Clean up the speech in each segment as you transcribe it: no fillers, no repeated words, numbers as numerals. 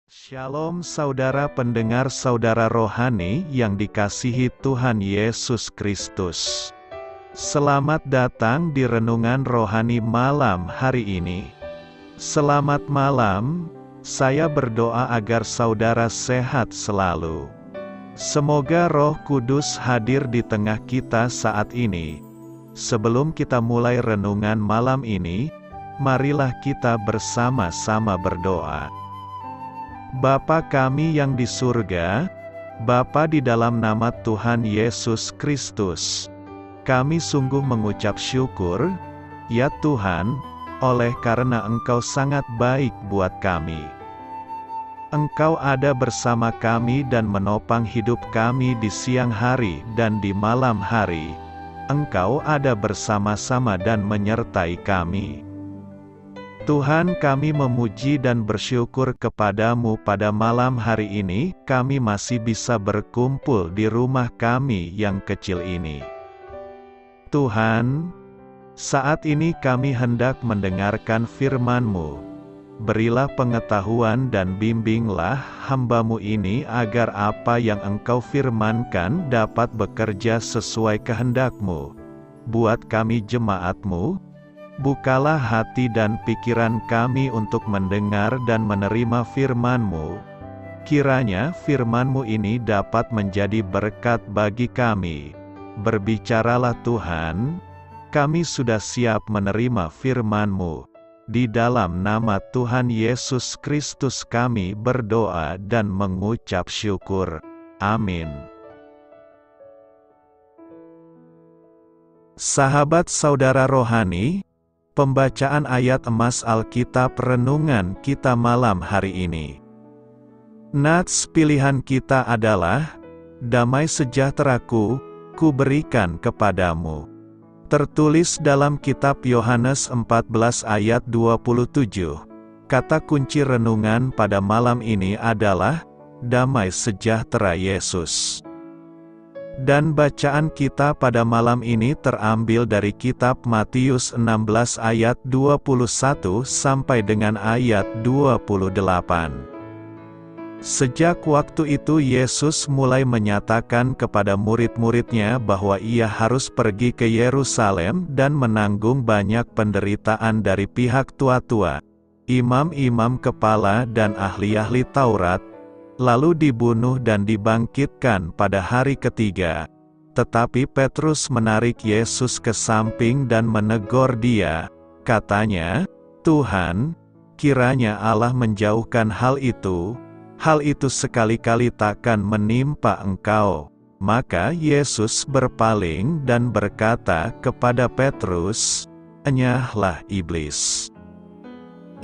Shalom saudara pendengar saudara rohani yang dikasihi Tuhan Yesus Kristus. Selamat datang di Renungan Rohani malam hari ini. Selamat malam, saya berdoa agar saudara sehat selalu. Semoga Roh Kudus hadir di tengah kita saat ini. Sebelum kita mulai renungan malam ini, marilah kita bersama-sama berdoa. Bapa kami yang di surga, Bapa di dalam nama Tuhan Yesus Kristus, kami sungguh mengucap syukur, ya Tuhan, oleh karena Engkau sangat baik buat kami. Engkau ada bersama kami dan menopang hidup kami di siang hari dan di malam hari. Engkau ada bersama-sama dan menyertai kami. Tuhan, kami memuji dan bersyukur kepadamu pada malam hari ini, kami masih bisa berkumpul di rumah kami yang kecil ini. Tuhan, saat ini kami hendak mendengarkan firman-Mu. Berilah pengetahuan dan bimbinglah hamba-Mu ini agar apa yang Engkau firmankan dapat bekerja sesuai kehendak-Mu. Buat kami jemaat-Mu, bukalah hati dan pikiran kami untuk mendengar dan menerima firman-Mu. Kiranya firman-Mu ini dapat menjadi berkat bagi kami. Berbicaralah Tuhan, kami sudah siap menerima firman-Mu. Di dalam nama Tuhan Yesus Kristus kami berdoa dan mengucap syukur. Amin. Sahabat saudara rohani, pembacaan ayat emas Alkitab renungan kita malam hari ini. Nats pilihan kita adalah, damai sejahteraku, ku berikan kepadamu. Tertulis dalam kitab Yohanes 14 ayat 27. Kata kunci renungan pada malam ini adalah, damai sejahtera Yesus. Dan bacaan kita pada malam ini terambil dari kitab Matius 16 ayat 21 sampai dengan ayat 28. Sejak waktu itu Yesus mulai menyatakan kepada murid-muridnya bahwa ia harus pergi ke Yerusalem dan menanggung banyak penderitaan dari pihak tua-tua, imam-imam kepala dan ahli-ahli Taurat, lalu dibunuh dan dibangkitkan pada hari ketiga. Tetapi Petrus menarik Yesus ke samping dan menegur dia, katanya, "Tuhan, kiranya Allah menjauhkan hal itu sekali-kali takkan menimpa Engkau." Maka Yesus berpaling dan berkata kepada Petrus, "Enyahlah iblis.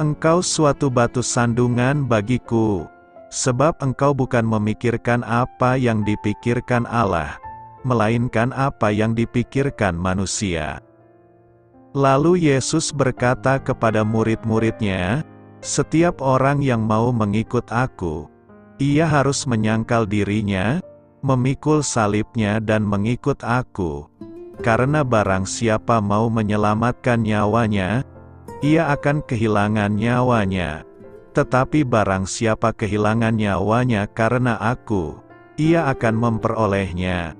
Engkau suatu batu sandungan bagiku, sebab engkau bukan memikirkan apa yang dipikirkan Allah, melainkan apa yang dipikirkan manusia." Lalu Yesus berkata kepada murid-muridnya, "Setiap orang yang mau mengikut aku, ia harus menyangkal dirinya, memikul salibnya dan mengikut aku. Karena barang siapa mau menyelamatkan nyawanya, ia akan kehilangan nyawanya. Tetapi barang siapa kehilangan nyawanya karena aku, ia akan memperolehnya.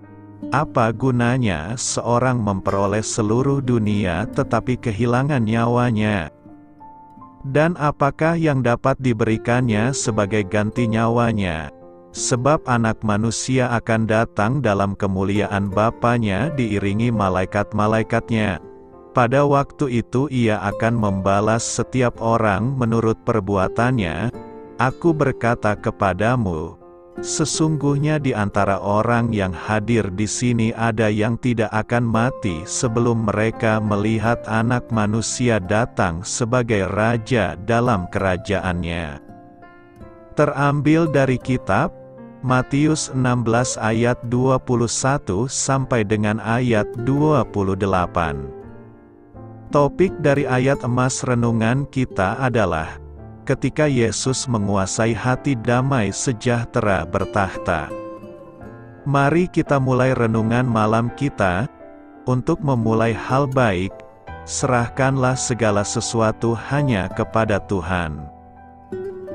Apa gunanya seorang memperoleh seluruh dunia tetapi kehilangan nyawanya? Dan apakah yang dapat diberikannya sebagai ganti nyawanya? Sebab Anak Manusia akan datang dalam kemuliaan Bapanya diiringi malaikat-malaikatnya. Pada waktu itu ia akan membalas setiap orang menurut perbuatannya. Aku berkata kepadamu, sesungguhnya di antara orang yang hadir di sini ada yang tidak akan mati sebelum mereka melihat Anak Manusia datang sebagai Raja dalam kerajaannya." Terambil dari kitab Matius 16 ayat 21 sampai dengan ayat 28. Topik dari ayat emas renungan kita adalah, ketika Yesus menguasai hati damai sejahtera bertahta. Mari kita mulai renungan malam kita. Untuk memulai hal baik, serahkanlah segala sesuatu hanya kepada Tuhan.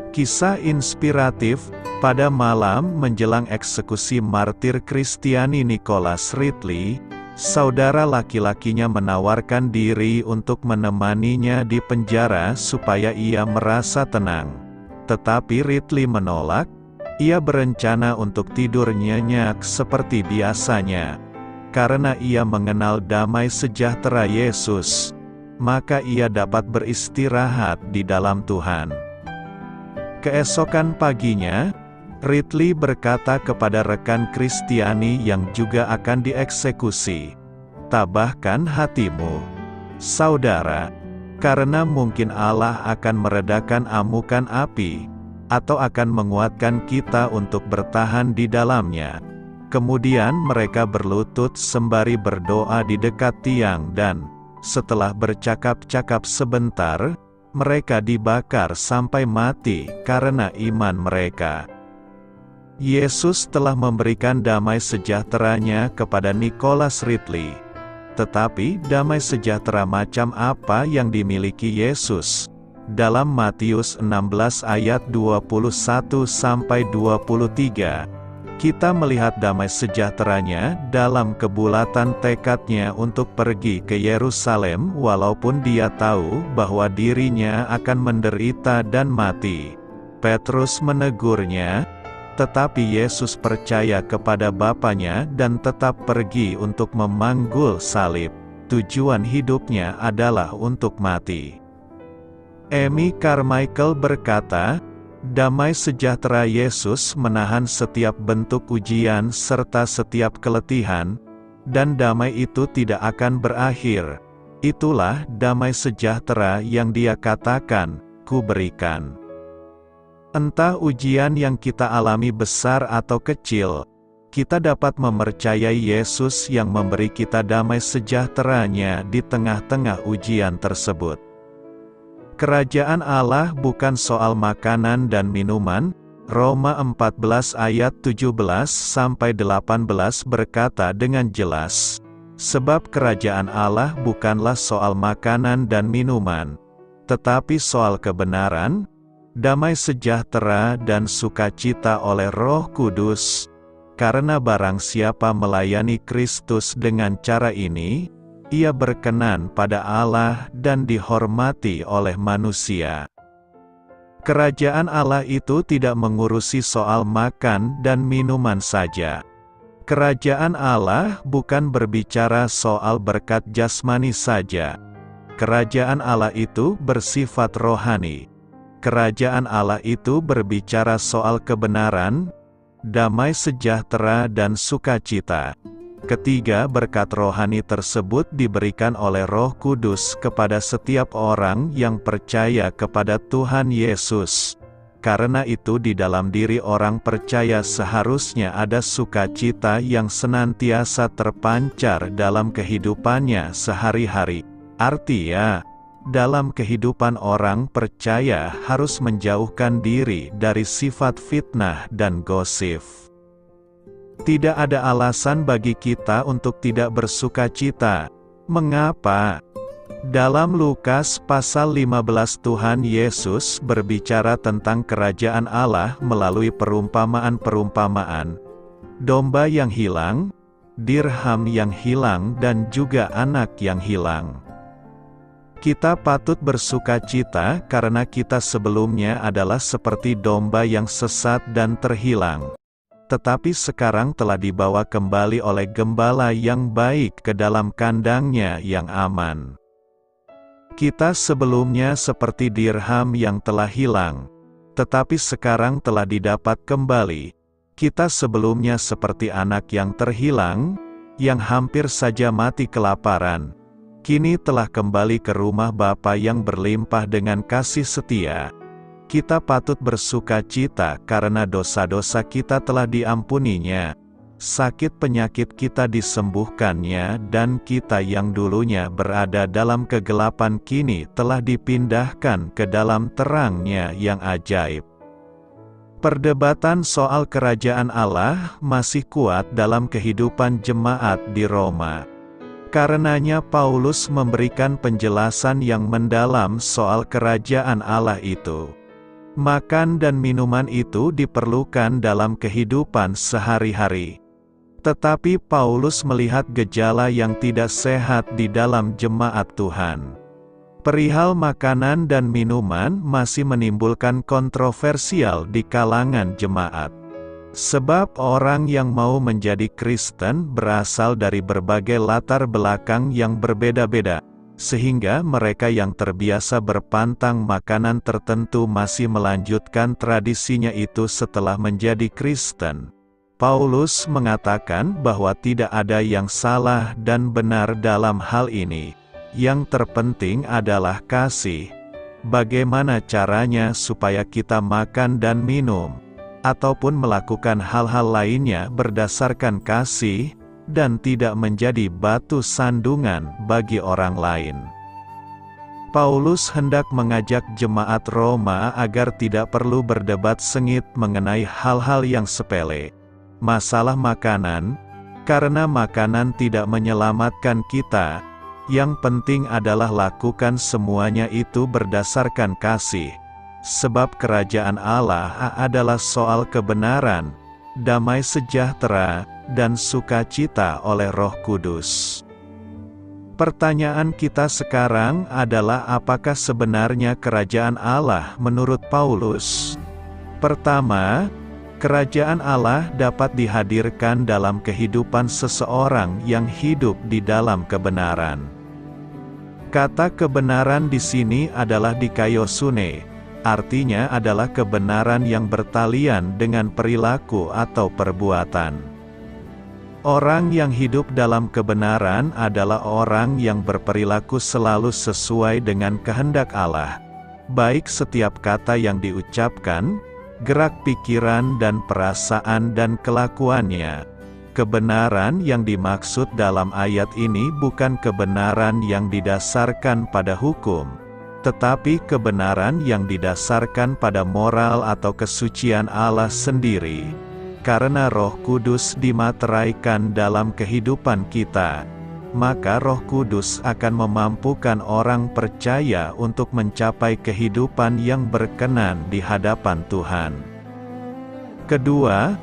Kisah inspiratif, pada malam menjelang eksekusi martir Kristiani Nicholas Ridley, saudara laki-lakinya menawarkan diri untuk menemaninya di penjara supaya ia merasa tenang. Tetapi Ridley menolak. Ia berencana untuk tidur nyenyak seperti biasanya. Karena ia mengenal damai sejahtera Yesus, maka ia dapat beristirahat di dalam Tuhan. Keesokan paginya, Ridley berkata kepada rekan Kristiani yang juga akan dieksekusi, "Tabahkan hatimu, saudara, karena mungkin Allah akan meredakan amukan api, atau akan menguatkan kita untuk bertahan di dalamnya." Kemudian mereka berlutut sembari berdoa di dekat tiang dan, setelah bercakap-cakap sebentar, mereka dibakar sampai mati karena iman mereka. Yesus telah memberikan damai sejahteranya kepada Nicholas Ridley. Tetapi damai sejahtera macam apa yang dimiliki Yesus? Dalam Matius 16 ayat 21-23, kita melihat damai sejahteranya dalam kebulatan tekadnya untuk pergi ke Yerusalem walaupun dia tahu bahwa dirinya akan menderita dan mati. Petrus menegurnya, tetapi Yesus percaya kepada Bapanya dan tetap pergi untuk memanggul salib. Tujuan hidupnya adalah untuk mati. Amy Carmichael berkata, damai sejahtera Yesus menahan setiap bentuk ujian serta setiap keletihan, dan damai itu tidak akan berakhir. Itulah damai sejahtera yang Dia katakan, "Ku berikan." Entah ujian yang kita alami besar atau kecil, kita dapat mempercayai Yesus yang memberi kita damai sejahteranya di tengah-tengah ujian tersebut. Kerajaan Allah bukan soal makanan dan minuman. Roma 14 ayat 17-18 berkata dengan jelas, sebab kerajaan Allah bukanlah soal makanan dan minuman, tetapi soal kebenaran, damai sejahtera dan sukacita oleh Roh Kudus. Karena barang siapa melayani Kristus dengan cara ini, ia berkenan pada Allah dan dihormati oleh manusia. Kerajaan Allah itu tidak mengurusi soal makan dan minuman saja. Kerajaan Allah bukan berbicara soal berkat jasmani saja. Kerajaan Allah itu bersifat rohani. Kerajaan Allah itu berbicara soal kebenaran, damai sejahtera dan sukacita. Ketiga berkat rohani tersebut diberikan oleh Roh Kudus kepada setiap orang yang percaya kepada Tuhan Yesus. Karena itu di dalam diri orang percaya seharusnya ada sukacita yang senantiasa terpancar dalam kehidupannya sehari-hari. Artinya, dalam kehidupan orang percaya harus menjauhkan diri dari sifat fitnah dan gosip. Tidak ada alasan bagi kita untuk tidak bersukacita. Mengapa? Dalam Lukas pasal 15 Tuhan Yesus berbicara tentang kerajaan Allah melalui perumpamaan-perumpamaan. Domba yang hilang, dirham yang hilang dan juga anak yang hilang. Kita patut bersukacita karena kita sebelumnya adalah seperti domba yang sesat dan terhilang. Tetapi sekarang telah dibawa kembali oleh gembala yang baik ke dalam kandangnya yang aman. Kita sebelumnya seperti dirham yang telah hilang, tetapi sekarang telah didapat kembali. Kita sebelumnya seperti anak yang terhilang, yang hampir saja mati kelaparan. Kini telah kembali ke rumah Bapa yang berlimpah dengan kasih setia. Kita patut bersukacita karena dosa-dosa kita telah diampuninya. Sakit penyakit kita disembuhkannya dan kita yang dulunya berada dalam kegelapan kini telah dipindahkan ke dalam terangnya yang ajaib. Perdebatan soal kerajaan Allah masih kuat dalam kehidupan jemaat di Roma. Karenanya Paulus memberikan penjelasan yang mendalam soal kerajaan Allah itu. Makan dan minuman itu diperlukan dalam kehidupan sehari-hari. Tetapi Paulus melihat gejala yang tidak sehat di dalam jemaat Tuhan. Perihal makanan dan minuman masih menimbulkan kontroversial di kalangan jemaat. Sebab orang yang mau menjadi Kristen berasal dari berbagai latar belakang yang berbeda-beda, sehingga mereka yang terbiasa berpantang makanan tertentu masih melanjutkan tradisinya itu setelah menjadi Kristen. Paulus mengatakan bahwa tidak ada yang salah dan benar dalam hal ini. Yang terpenting adalah kasih. Bagaimana caranya supaya kita makan dan minum, ataupun melakukan hal-hal lainnya berdasarkan kasih, dan tidak menjadi batu sandungan bagi orang lain. Paulus hendak mengajak jemaat Roma agar tidak perlu berdebat sengit mengenai hal-hal yang sepele. Masalah makanan, karena makanan tidak menyelamatkan kita. Yang penting adalah lakukan semuanya itu berdasarkan kasih. Sebab kerajaan Allah adalah soal kebenaran, damai sejahtera, dan sukacita oleh Roh Kudus. Pertanyaan kita sekarang adalah apakah sebenarnya kerajaan Allah menurut Paulus? Pertama, kerajaan Allah dapat dihadirkan dalam kehidupan seseorang yang hidup di dalam kebenaran. Kata kebenaran di sini adalah dikaiosune, artinya adalah kebenaran yang bertalian dengan perilaku atau perbuatan. Orang yang hidup dalam kebenaran adalah orang yang berperilaku selalu sesuai dengan kehendak Allah. Baik setiap kata yang diucapkan, gerak pikiran dan perasaan dan kelakuannya. Kebenaran yang dimaksud dalam ayat ini bukan kebenaran yang didasarkan pada hukum, tetapi kebenaran yang didasarkan pada moral atau kesucian Allah sendiri. Karena Roh Kudus dimateraikan dalam kehidupan kita, maka Roh Kudus akan memampukan orang percaya untuk mencapai kehidupan yang berkenan di hadapan Tuhan. Kedua,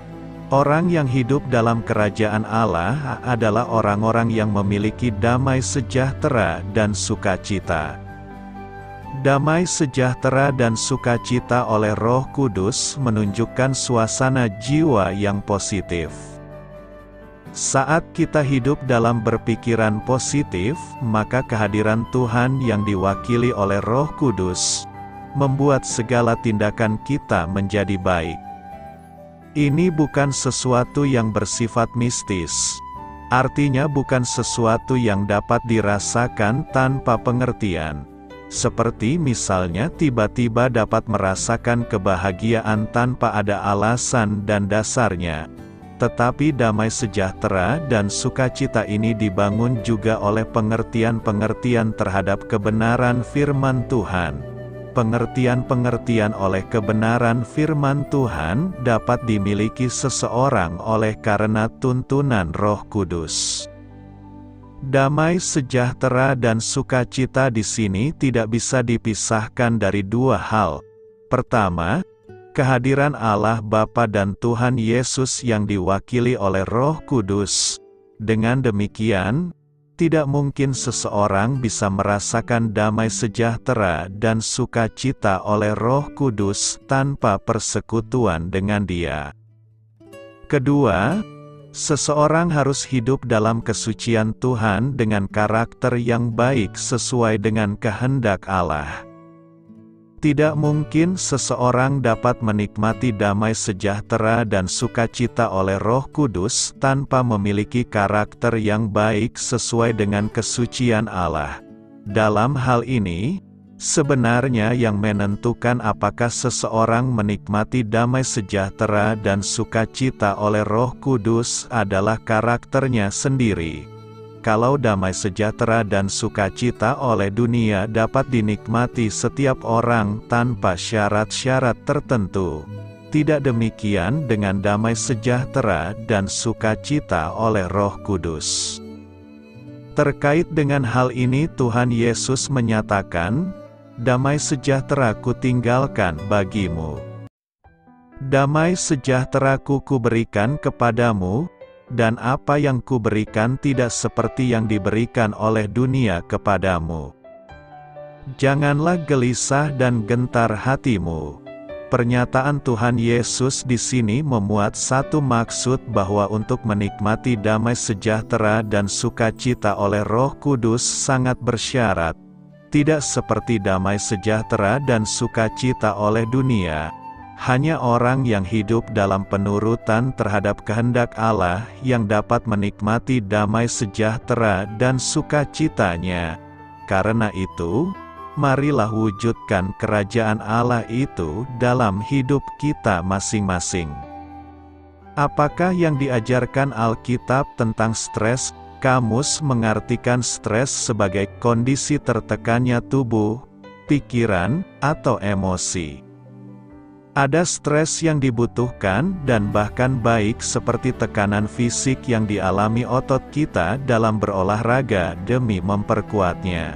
orang yang hidup dalam kerajaan Allah adalah orang-orang yang memiliki damai sejahtera dan sukacita. Damai sejahtera dan sukacita oleh Roh Kudus menunjukkan suasana jiwa yang positif. Saat kita hidup dalam berpikiran positif, maka kehadiran Tuhan yang diwakili oleh Roh Kudus membuat segala tindakan kita menjadi baik. Ini bukan sesuatu yang bersifat mistis. Artinya bukan sesuatu yang dapat dirasakan tanpa pengertian. Seperti misalnya tiba-tiba dapat merasakan kebahagiaan tanpa ada alasan dan dasarnya. Tetapi damai sejahtera dan sukacita ini dibangun juga oleh pengertian-pengertian terhadap kebenaran firman Tuhan. Pengertian-pengertian oleh kebenaran firman Tuhan dapat dimiliki seseorang oleh karena tuntunan Roh Kudus. Damai sejahtera dan sukacita di sini tidak bisa dipisahkan dari dua hal. Pertama, kehadiran Allah Bapa dan Tuhan Yesus yang diwakili oleh Roh Kudus. Dengan demikian, tidak mungkin seseorang bisa merasakan damai sejahtera dan sukacita oleh Roh Kudus tanpa persekutuan dengan Dia. Kedua, seseorang harus hidup dalam kesucian Tuhan dengan karakter yang baik sesuai dengan kehendak Allah. Tidak mungkin seseorang dapat menikmati damai sejahtera dan sukacita oleh Roh Kudus tanpa memiliki karakter yang baik sesuai dengan kesucian Allah. Dalam hal ini, sebenarnya yang menentukan apakah seseorang menikmati damai sejahtera dan sukacita oleh Roh Kudus adalah karakternya sendiri. Kalau damai sejahtera dan sukacita oleh dunia dapat dinikmati setiap orang tanpa syarat-syarat tertentu, tidak demikian dengan damai sejahtera dan sukacita oleh Roh Kudus. Terkait dengan hal ini Tuhan Yesus menyatakan, damai sejahtera kutinggalkan bagimu. Damai sejahtera-Ku kuberikan kepadamu, dan apa yang kuberikan tidak seperti yang diberikan oleh dunia kepadamu. Janganlah gelisah dan gentar hatimu. Pernyataan Tuhan Yesus di sini memuat satu maksud bahwa untuk menikmati damai sejahtera dan sukacita oleh Roh Kudus sangat bersyarat, tidak seperti damai sejahtera dan sukacita oleh dunia. Hanya orang yang hidup dalam penurutan terhadap kehendak Allah yang dapat menikmati damai sejahtera dan sukacitanya. Karena itu, marilah wujudkan kerajaan Allah itu dalam hidup kita masing-masing. Apakah yang diajarkan Alkitab tentang stres? Kamus mengartikan stres sebagai kondisi tertekannya tubuh, pikiran, atau emosi. Ada stres yang dibutuhkan dan bahkan baik seperti tekanan fisik yang dialami otot kita dalam berolahraga demi memperkuatnya.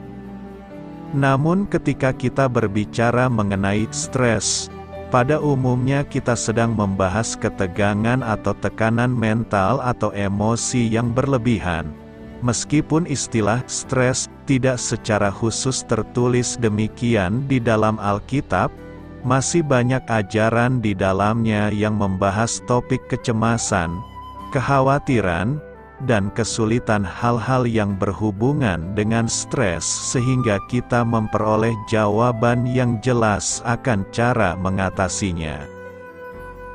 Namun ketika kita berbicara mengenai stres, pada umumnya kita sedang membahas ketegangan atau tekanan mental atau emosi yang berlebihan. Meskipun istilah stres tidak secara khusus tertulis demikian di dalam Alkitab, masih banyak ajaran di dalamnya yang membahas topik kecemasan, kekhawatiran, dan kesulitan hal-hal yang berhubungan dengan stres sehingga kita memperoleh jawaban yang jelas akan cara mengatasinya.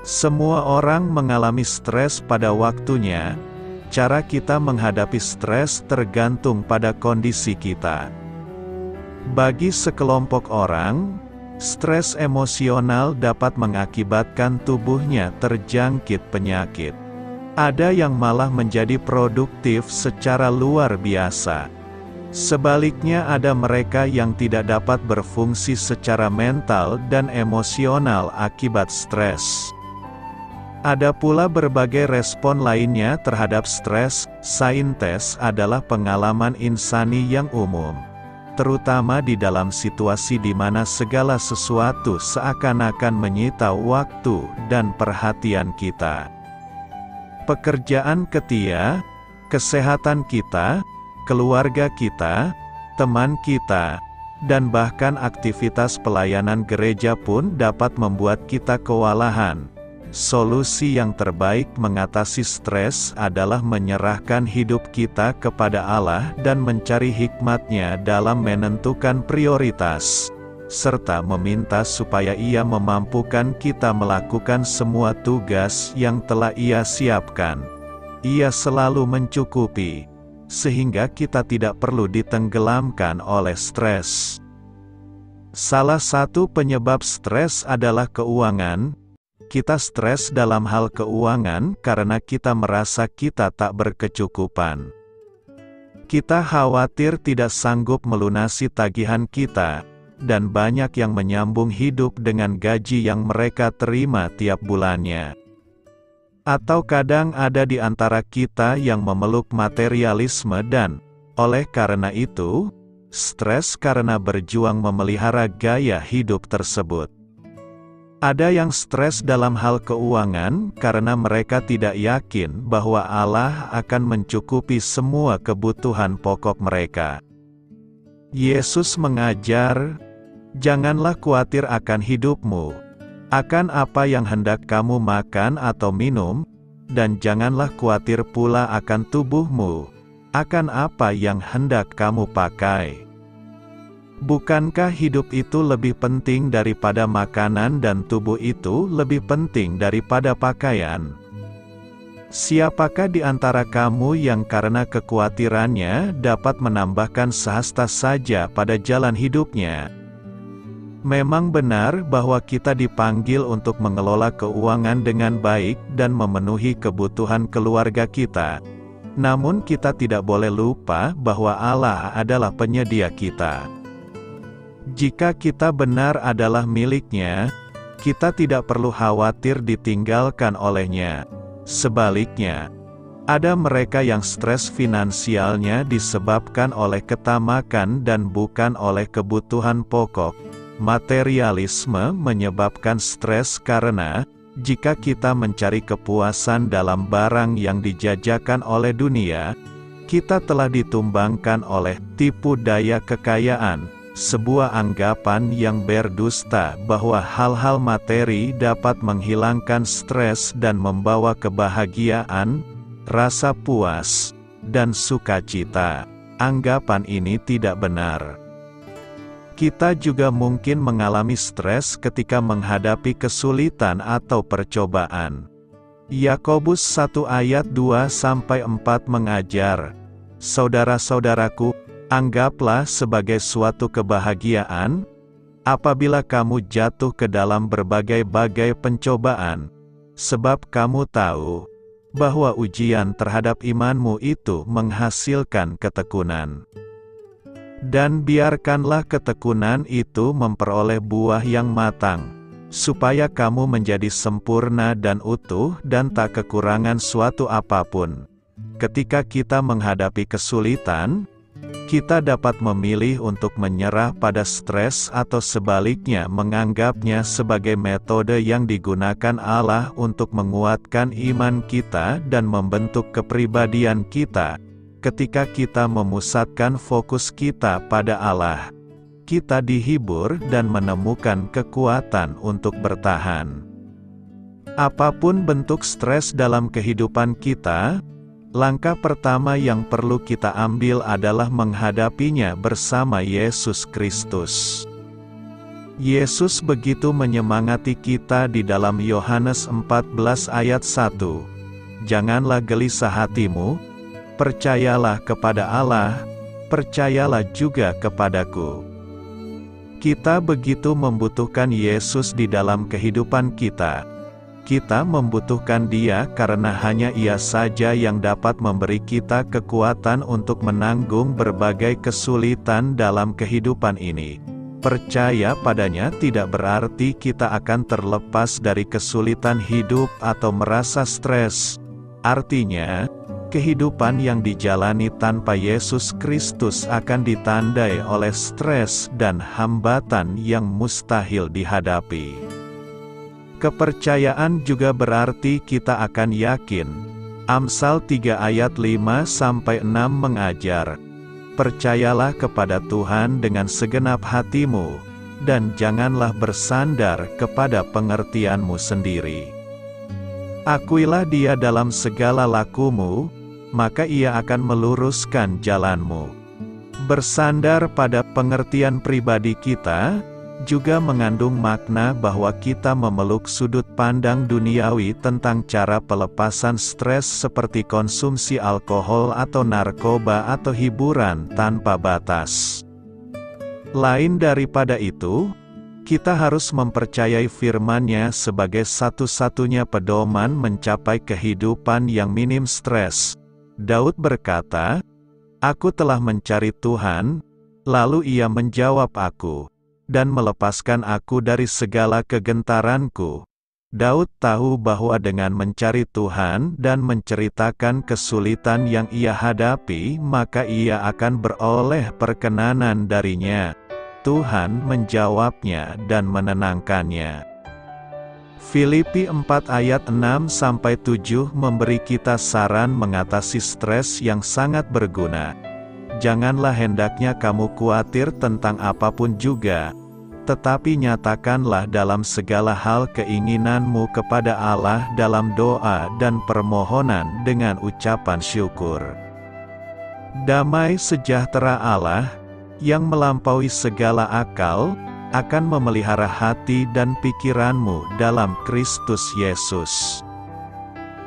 Semua orang mengalami stres pada waktunya. Cara kita menghadapi stres tergantung pada kondisi kita. Bagi sekelompok orang, stres emosional dapat mengakibatkan tubuhnya terjangkit penyakit. Ada yang malah menjadi produktif secara luar biasa. Sebaliknya ada mereka yang tidak dapat berfungsi secara mental dan emosional akibat stres. Ada pula berbagai respon lainnya terhadap stres. Saintes adalah pengalaman insani yang umum, terutama di dalam situasi di mana segala sesuatu seakan-akan menyita waktu dan perhatian kita. Pekerjaan kita, kesehatan kita, keluarga kita, teman kita, dan bahkan aktivitas pelayanan gereja pun dapat membuat kita kewalahan. Solusi yang terbaik mengatasi stres adalah menyerahkan hidup kita kepada Allah dan mencari hikmat-Nya dalam menentukan prioritas, serta meminta supaya Ia memampukan kita melakukan semua tugas yang telah Ia siapkan. Ia selalu mencukupi, sehingga kita tidak perlu ditenggelamkan oleh stres. Salah satu penyebab stres adalah keuangan. Kita stres dalam hal keuangan karena kita merasa kita tak berkecukupan. Kita khawatir tidak sanggup melunasi tagihan kita, dan banyak yang menyambung hidup dengan gaji yang mereka terima tiap bulannya. Atau kadang ada di antara kita yang memeluk materialisme dan, oleh karena itu, stres karena berjuang memelihara gaya hidup tersebut. Ada yang stres dalam hal keuangan karena mereka tidak yakin bahwa Allah akan mencukupi semua kebutuhan pokok mereka. Yesus mengajar, "Janganlah khawatir akan hidupmu, akan apa yang hendak kamu makan atau minum, dan janganlah khawatir pula akan tubuhmu, akan apa yang hendak kamu pakai. Bukankah hidup itu lebih penting daripada makanan dan tubuh itu lebih penting daripada pakaian? Siapakah di antara kamu yang karena kekhawatirannya dapat menambahkan sehasta saja pada jalan hidupnya?" Memang benar bahwa kita dipanggil untuk mengelola keuangan dengan baik dan memenuhi kebutuhan keluarga kita. Namun kita tidak boleh lupa bahwa Allah adalah penyedia kita. Jika kita benar adalah milik-Nya, kita tidak perlu khawatir ditinggalkan oleh-Nya. Sebaliknya, Ada mereka yang stres finansialnya disebabkan oleh ketamakan dan bukan oleh kebutuhan pokok. Materialisme menyebabkan stres karena, jika kita mencari kepuasan dalam barang yang dijajakan oleh dunia, kita telah ditumbangkan oleh tipu daya kekayaan, sebuah anggapan yang berdusta bahwa hal-hal materi dapat menghilangkan stres dan membawa kebahagiaan, rasa puas, dan sukacita. Anggapan ini tidak benar. Kita juga mungkin mengalami stres ketika menghadapi kesulitan atau percobaan. Yakobus 1 ayat 2-4 mengajar, "Saudara-saudaraku, anggaplah sebagai suatu kebahagiaan, apabila kamu jatuh ke dalam berbagai-bagai pencobaan, sebab kamu tahu bahwa ujian terhadap imanmu itu menghasilkan ketekunan. Dan biarkanlah ketekunan itu memperoleh buah yang matang, supaya kamu menjadi sempurna dan utuh dan tak kekurangan suatu apapun." Ketika kita menghadapi kesulitan, kita dapat memilih untuk menyerah pada stres atau sebaliknya menganggapnya sebagai metode yang digunakan Allah untuk menguatkan iman kita dan membentuk kepribadian kita. Ketika kita memusatkan fokus kita pada Allah, kita dihibur dan menemukan kekuatan untuk bertahan. Apapun bentuk stres dalam kehidupan kita, langkah pertama yang perlu kita ambil adalah menghadapinya bersama Yesus Kristus. Yesus begitu menyemangati kita di dalam Yohanes 14 ayat 1. "Janganlah gelisah hatimu, percayalah kepada Allah, percayalah juga kepadaku." Kita begitu membutuhkan Yesus di dalam kehidupan kita. Kita membutuhkan Dia karena hanya Ia saja yang dapat memberi kita kekuatan untuk menanggung berbagai kesulitan dalam kehidupan ini. Percaya padanya tidak berarti kita akan terlepas dari kesulitan hidup atau merasa stres. Artinya, kehidupan yang dijalani tanpa Yesus Kristus akan ditandai oleh stres dan hambatan yang mustahil dihadapi. Kepercayaan juga berarti kita akan yakin. Amsal 3 ayat 5-6 mengajar, "Percayalah kepada Tuhan dengan segenap hatimu, dan janganlah bersandar kepada pengertianmu sendiri. Akuilah Dia dalam segala lakumu, maka Ia akan meluruskan jalanmu." Bersandar pada pengertian pribadi kita juga mengandung makna bahwa kita memeluk sudut pandang duniawi tentang cara pelepasan stres seperti konsumsi alkohol atau narkoba atau hiburan tanpa batas. Lain daripada itu, kita harus mempercayai firman-Nya sebagai satu-satunya pedoman mencapai kehidupan yang minim stres. Daud berkata, "Aku telah mencari Tuhan, lalu Ia menjawab aku, dan melepaskan aku dari segala kegentaranku." Daud tahu bahwa dengan mencari Tuhan dan menceritakan kesulitan yang ia hadapi, maka ia akan beroleh perkenanan darinya. Tuhan menjawabnya dan menenangkannya. Filipi 4 ayat 6-7 memberi kita saran mengatasi stres yang sangat berguna. "Janganlah hendaknya kamu khawatir tentang apapun juga, tetapi nyatakanlah dalam segala hal keinginanmu kepada Allah dalam doa dan permohonan dengan ucapan syukur. Damai sejahtera Allah, yang melampaui segala akal, akan memelihara hati dan pikiranmu dalam Kristus Yesus."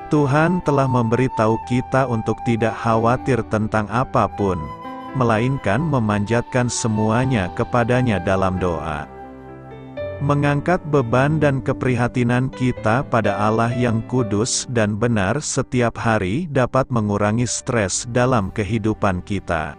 Tuhan telah memberitahu kita untuk tidak khawatir tentang apapun, melainkan memanjatkan semuanya kepadanya dalam doa. Mengangkat beban dan keprihatinan kita pada Allah yang kudus dan benar setiap hari dapat mengurangi stres dalam kehidupan kita.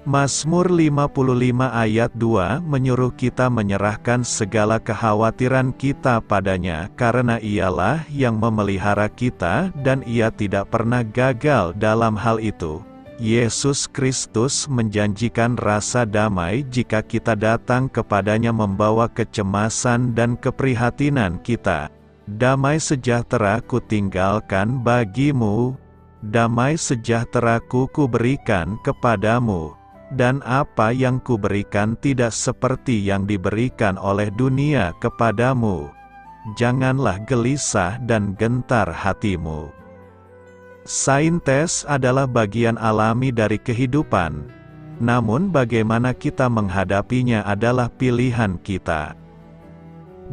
Mazmur 55 ayat 2 menyuruh kita menyerahkan segala kekhawatiran kita padanya karena Ialah yang memelihara kita dan Ia tidak pernah gagal dalam hal itu. Yesus Kristus menjanjikan rasa damai jika kita datang kepadanya membawa kecemasan dan keprihatinan kita. Damai sejahtera ku tinggalkan bagimu, damai sejahtera ku berikan kepadamu. Dan apa yang kuberikan tidak seperti yang diberikan oleh dunia kepadamu. Janganlah gelisah dan gentar hatimu. Saintes adalah bagian alami dari kehidupan. Namun bagaimana kita menghadapinya adalah pilihan kita.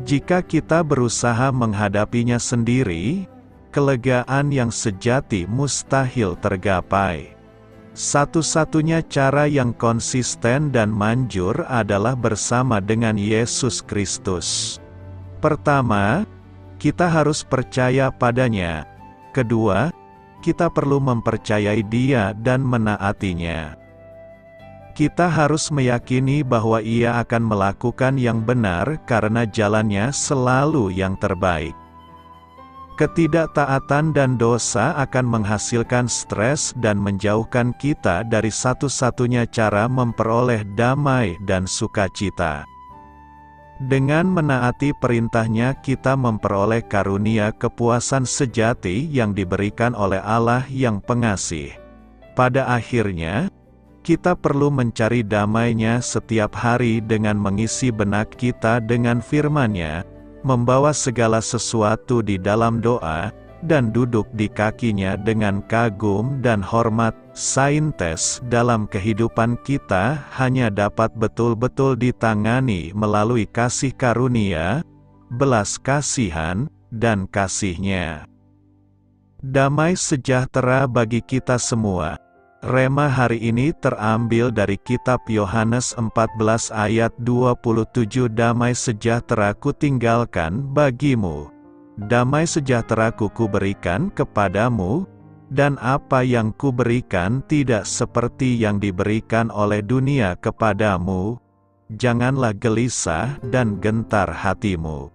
Jika kita berusaha menghadapinya sendiri, kelegaan yang sejati mustahil tergapai. Satu-satunya cara yang konsisten dan manjur adalah bersama dengan Yesus Kristus. Pertama, kita harus percaya padanya. Kedua, kita perlu mempercayai Dia dan menaatinya. Kita harus meyakini bahwa Ia akan melakukan yang benar karena jalannya selalu yang terbaik. Ketidaktaatan dan dosa akan menghasilkan stres dan menjauhkan kita dari satu-satunya cara memperoleh damai dan sukacita. Dengan menaati perintahnya kita memperoleh karunia kepuasan sejati yang diberikan oleh Allah yang pengasih. Pada akhirnya, kita perlu mencari damai-Nya setiap hari dengan mengisi benak kita dengan firman-Nya, membawa segala sesuatu di dalam doa, dan duduk di kakinya dengan kagum dan hormat. Saintes dalam kehidupan kita hanya dapat betul-betul ditangani melalui kasih karunia, belas kasihan, dan kasih-Nya. Damai sejahtera bagi kita semua. Rema hari ini terambil dari kitab Yohanes 14 ayat 27. Damai sejahtera ku tinggalkan bagimu. Damai sejahtera ku berikan kepadamu, dan apa yang ku berikan tidak seperti yang diberikan oleh dunia kepadamu. Janganlah gelisah dan gentar hatimu.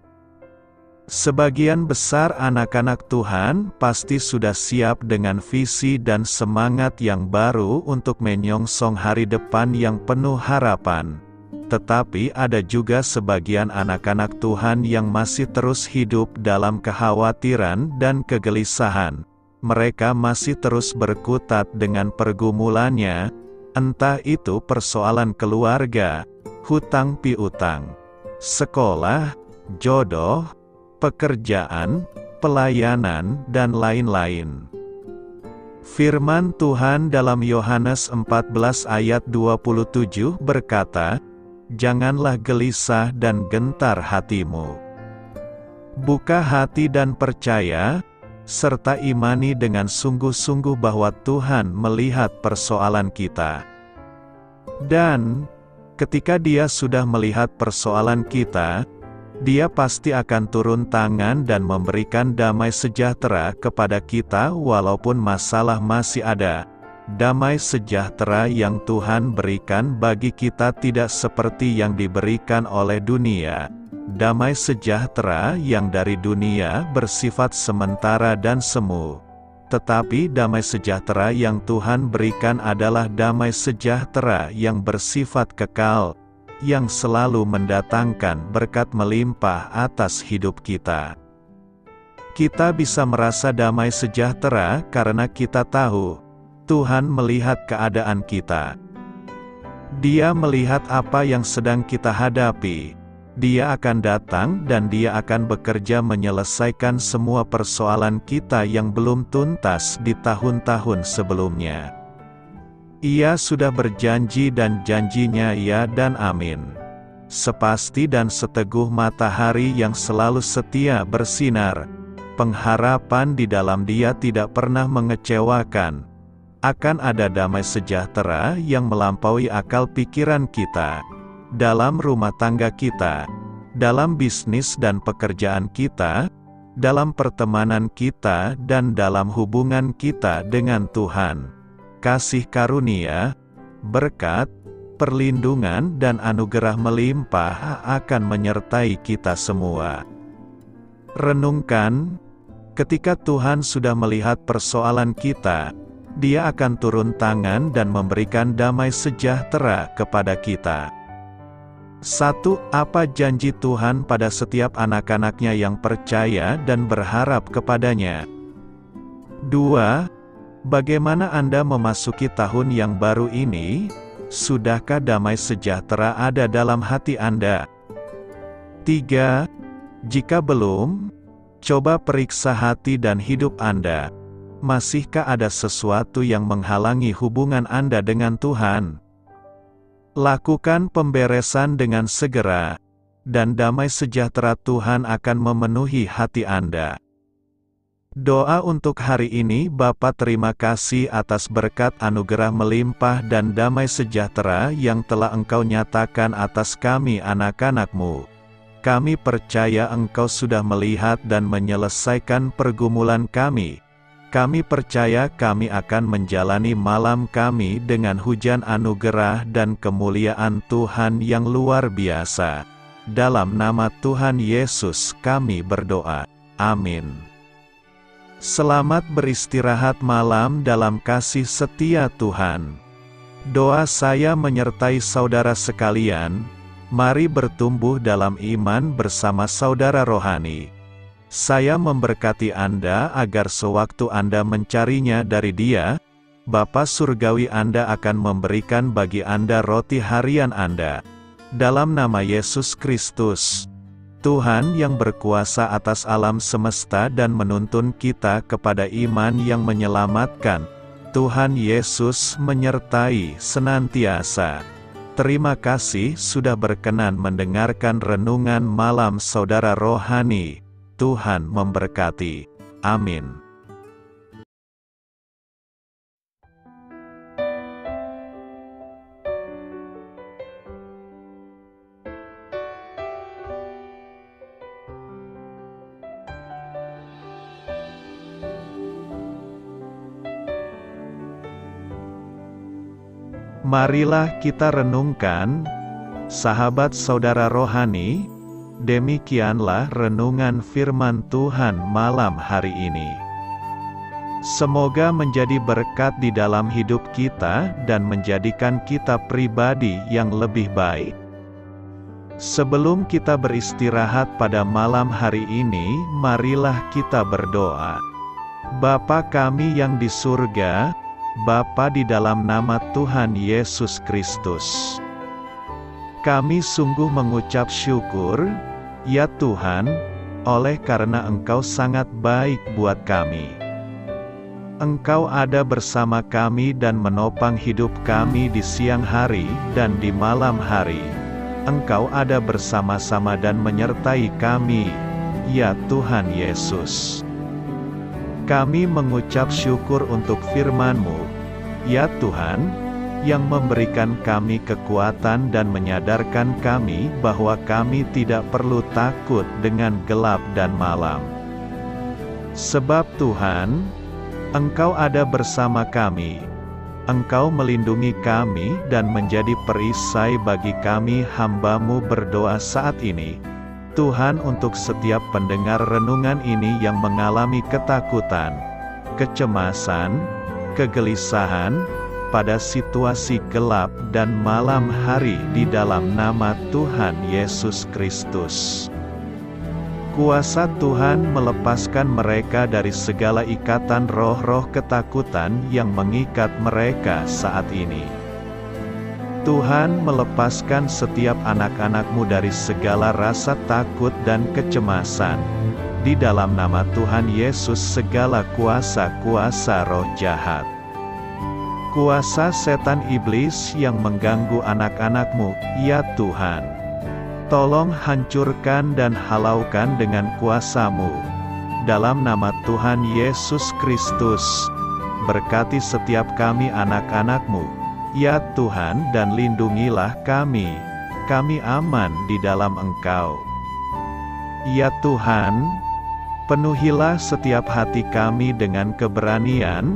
Sebagian besar anak-anak Tuhan pasti sudah siap dengan visi dan semangat yang baru untuk menyongsong hari depan yang penuh harapan. Tetapi ada juga sebagian anak-anak Tuhan yang masih terus hidup dalam kekhawatiran dan kegelisahan. Mereka masih terus berkutat dengan pergumulannya, entah itu persoalan keluarga, hutang piutang, sekolah, jodoh, pekerjaan, pelayanan, dan lain-lain. Firman Tuhan dalam Yohanes 14 ayat 27 berkata, "Janganlah gelisah dan gentar hatimu. Buka hati dan percaya, serta imani dengan sungguh-sungguh bahwa Tuhan melihat persoalan kita." Dan, ketika Dia sudah melihat persoalan kita, Dia pasti akan turun tangan dan memberikan damai sejahtera kepada kita walaupun masalah masih ada. Damai sejahtera yang Tuhan berikan bagi kita tidak seperti yang diberikan oleh dunia. Damai sejahtera yang dari dunia bersifat sementara dan semu. Tetapi damai sejahtera yang Tuhan berikan adalah damai sejahtera yang bersifat kekal, yang selalu mendatangkan berkat melimpah atas hidup kita. Kita bisa merasa damai sejahtera karena kita tahu Tuhan melihat keadaan kita. Dia melihat apa yang sedang kita hadapi. Dia akan datang dan Dia akan bekerja menyelesaikan semua persoalan kita yang belum tuntas di tahun-tahun sebelumnya. Ia sudah berjanji dan janjinya ya dan amin. Sepasti dan seteguh matahari yang selalu setia bersinar, pengharapan di dalam Dia tidak pernah mengecewakan. Akan ada damai sejahtera yang melampaui akal pikiran kita. Dalam rumah tangga kita, dalam bisnis dan pekerjaan kita, dalam pertemanan kita dan dalam hubungan kita dengan Tuhan. Kasih karunia, berkat, perlindungan dan anugerah melimpah akan menyertai kita semua. Renungkan, ketika Tuhan sudah melihat persoalan kita, Dia akan turun tangan dan memberikan damai sejahtera kepada kita. 1. Apa janji Tuhan pada setiap anak-anaknya yang percaya dan berharap kepadanya? 2. Bagaimana Anda memasuki tahun yang baru ini? Sudahkah damai sejahtera ada dalam hati Anda? 3. Jika belum, coba periksa hati dan hidup Anda. Masihkah ada sesuatu yang menghalangi hubungan Anda dengan Tuhan? Lakukan pemberesan dengan segera, dan damai sejahtera Tuhan akan memenuhi hati Anda. Doa untuk hari ini. Bapa, terima kasih atas berkat anugerah melimpah dan damai sejahtera yang telah Engkau nyatakan atas kami anak-anak-Mu. Kami percaya Engkau sudah melihat dan menyelesaikan pergumulan kami. Kami percaya kami akan menjalani malam kami dengan hujan anugerah dan kemuliaan Tuhan yang luar biasa. Dalam nama Tuhan Yesus kami berdoa. Amin. Selamat beristirahat malam dalam kasih setia Tuhan. Doa saya menyertai saudara sekalian. Mari bertumbuh dalam iman bersama saudara rohani. Saya memberkati Anda agar sewaktu Anda mencarinya dari Dia, Bapa Surgawi Anda akan memberikan bagi Anda roti harian Anda. Dalam nama Yesus Kristus, Tuhan yang berkuasa atas alam semesta dan menuntun kita kepada iman yang menyelamatkan, Tuhan Yesus menyertai senantiasa. Terima kasih sudah berkenan mendengarkan renungan malam saudara rohani. Tuhan memberkati. Amin. Marilah kita renungkan, sahabat saudara rohani, demikianlah renungan firman Tuhan malam hari ini. Semoga menjadi berkat di dalam hidup kita dan menjadikan kita pribadi yang lebih baik. Sebelum kita beristirahat pada malam hari ini, marilah kita berdoa. Bapa kami yang di surga, Bapa, di dalam nama Tuhan Yesus Kristus, kami sungguh mengucap syukur, ya Tuhan, oleh karena Engkau sangat baik buat kami. Engkau ada bersama kami dan menopang hidup kami di siang hari dan di malam hari. Engkau ada bersama-sama dan menyertai kami, ya Tuhan Yesus. Kami mengucap syukur untuk firman-Mu, ya Tuhan, yang memberikan kami kekuatan dan menyadarkan kami bahwa kami tidak perlu takut dengan gelap dan malam. Sebab Tuhan, Engkau ada bersama kami. Engkau melindungi kami dan menjadi perisai bagi kami hamba-Mu berdoa saat ini. Tuhan, untuk setiap pendengar renungan ini yang mengalami ketakutan, kecemasan, kegelisahan, pada situasi gelap dan malam hari di dalam nama Tuhan Yesus Kristus. Kuasa Tuhan melepaskan mereka dari segala ikatan roh-roh ketakutan yang mengikat mereka saat ini. Tuhan melepaskan setiap anak-anak-Mu dari segala rasa takut dan kecemasan. Di dalam nama Tuhan Yesus segala kuasa-kuasa roh jahat, kuasa setan iblis yang mengganggu anak-anak-Mu, ya Tuhan, tolong hancurkan dan halaukan dengan kuasa-Mu. Dalam nama Tuhan Yesus Kristus, berkati setiap kami anak-anak-Mu, ya Tuhan, dan lindungilah kami. Kami aman di dalam Engkau. Ya Tuhan, penuhilah setiap hati kami dengan keberanian,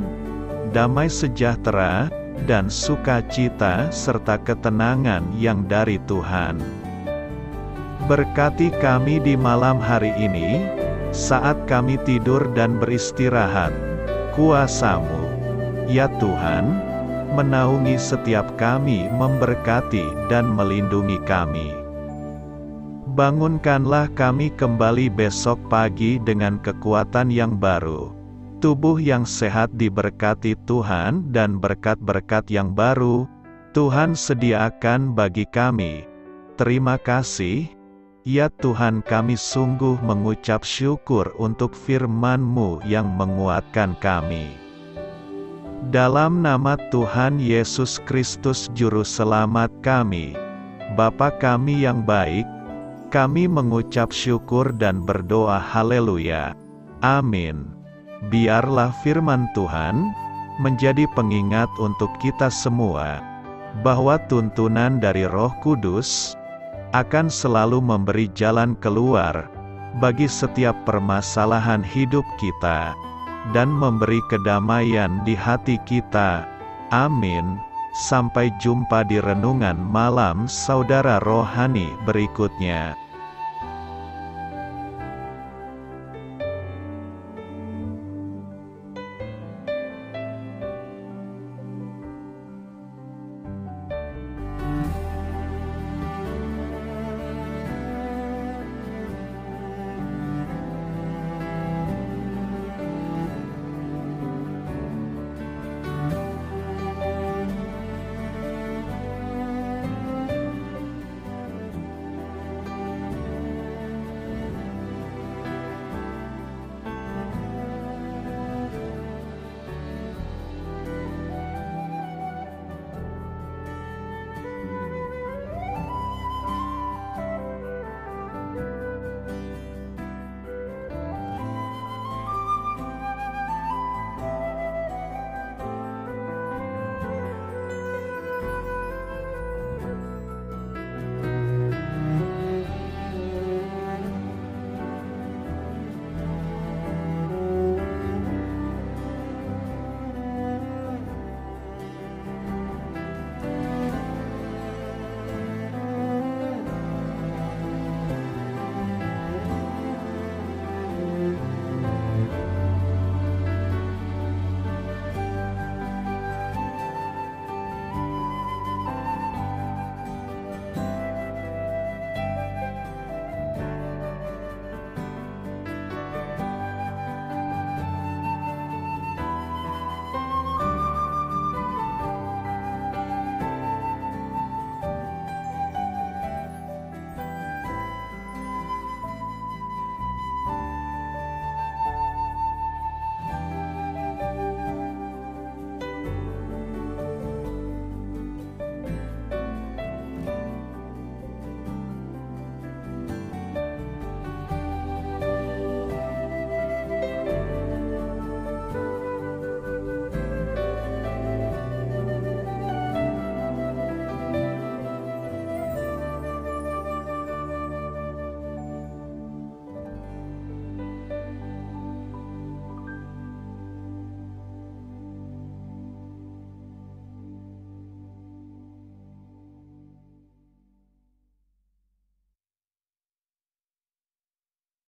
damai sejahtera, dan sukacita serta ketenangan yang dari Tuhan. Berkati kami di malam hari ini, saat kami tidur dan beristirahat. Kuasa-Mu, ya Tuhan, menaungi setiap kami, memberkati dan melindungi kami. Bangunkanlah kami kembali besok pagi dengan kekuatan yang baru, tubuh yang sehat diberkati Tuhan, dan berkat-berkat yang baru Tuhan sediakan bagi kami. Terima kasih, ya Tuhan, kami sungguh mengucap syukur untuk firman-Mu yang menguatkan kami. Dalam nama Tuhan Yesus Kristus Juru Selamat kami, Bapa kami yang baik, kami mengucap syukur dan berdoa haleluya. Amin. Biarlah firman Tuhan menjadi pengingat untuk kita semua, bahwa tuntunan dari Roh Kudus akan selalu memberi jalan keluar bagi setiap permasalahan hidup kita, dan memberi kedamaian di hati kita. Amin. Sampai jumpa di renungan malam saudara rohani berikutnya.